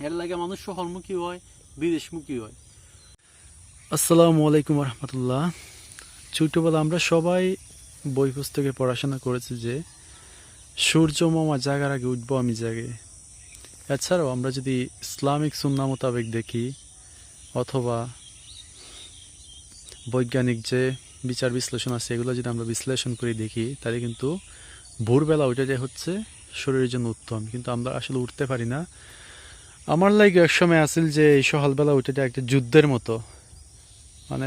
এর লাগে মানুষ শহরমুখী হয়, বিদেশমুখী হয়। আসসালামু আলাইকুম রহমতুল্লাহ। ছোটবেলা আমরা সবাই বই পুস্তকে পড়াশোনা করেছি যে সূর্য মামা জাগার আগে উঠবো আমি জাগে। এছাড়াও আমরা যদি ইসলামিক সুন্নাহ মোতাবেক দেখি অথবা বৈজ্ঞানিক যে বিচার বিশ্লেষণ আছে এগুলো যদি আমরা বিশ্লেষণ করে দেখি তাহলে কিন্তু ভোরবেলা ওইটাই হচ্ছে শরীরের জন্য উত্তম, কিন্তু আমরা আসলে উঠতে পারি না। আমার লাগে এক সময় আসল যে এই সকালবেলা ওইটাটা একটা যুদ্ধের মতো, মানে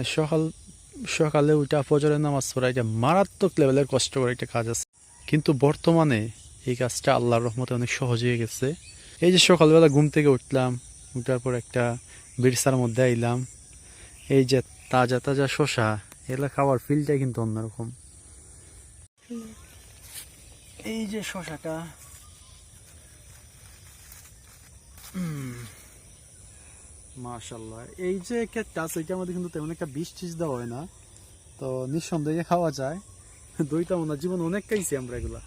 সকালে ওইটা ফজরের নামাজ পড়া এটা মারাত্মক লেভেলের কষ্ট করে একটা কাজ আছে। কিন্তু বর্তমানে এই কাজটা আল্লাহর রহমতে অনেক সহজ হয়ে গেছে। এই যে সকালবেলা ঘুম থেকে উঠলাম, উঠার পর একটা বিরসার মধ্যে আইলাম, এই যে তাজা তাজা শসা এগুলো খাওয়ার ফিলটাই কিন্তু অন্যরকম। এই যে শসাটা মাশাআল্লাহ, এই যে ক্ষেতটা আছে এটার মধ্যে কিন্তু তেমন একটা বিষ টিষ দেওয়া হয় না, তো নিঃসন্দেহে খাওয়া যায়। দইটা মনে হয় জীবন অনেক খাইছি আমরা এগুলা।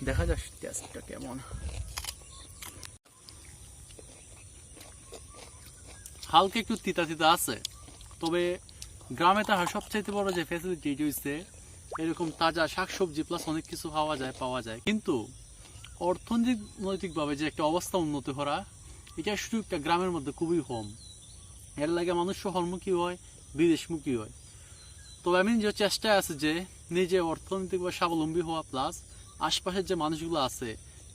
দেখা যাক টেস্টটা কেমন। হালকা একটু তিতা তিতা আছে, তবে গ্রামে তাহার সবচাইতে বড় যে ফ্যাসিলিটি হইছে এরকম তাজা শাকসবজি প্লাস অনেক কিছু পাওয়া যায়। কিন্তু অর্থনৈতিকভাবে যে একটা অবস্থা উন্নতি করা, এটা শুধু একটা গ্রামের মধ্যে খুবই কম। এর লাগে মানুষ শহরমুখী হয়, বিদেশমুখী হয়। তবে আমি যে চেষ্টায় আছে যে নিজে অর্থনৈতিকভাবে স্বাবলম্বী হওয়া প্লাস আশপাশের যে মানুষগুলো আছে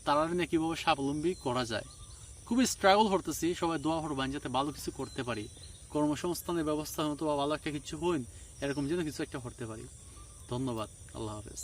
তারা নিয়ে কিভাবে স্বাবলম্বী করা যায়, খুবই স্ট্রাগল করতেছি। সবাই দোয়া করবেন যাতে ভালো কিছু করতে পারি, কর্মসংস্থানের ব্যবস্থা হতো বা ভালো একটা কিছু হইন, এরকম যেন কিছু একটা করতে পারি। ধন্যবাদ। আল্লাহ হাফেজ।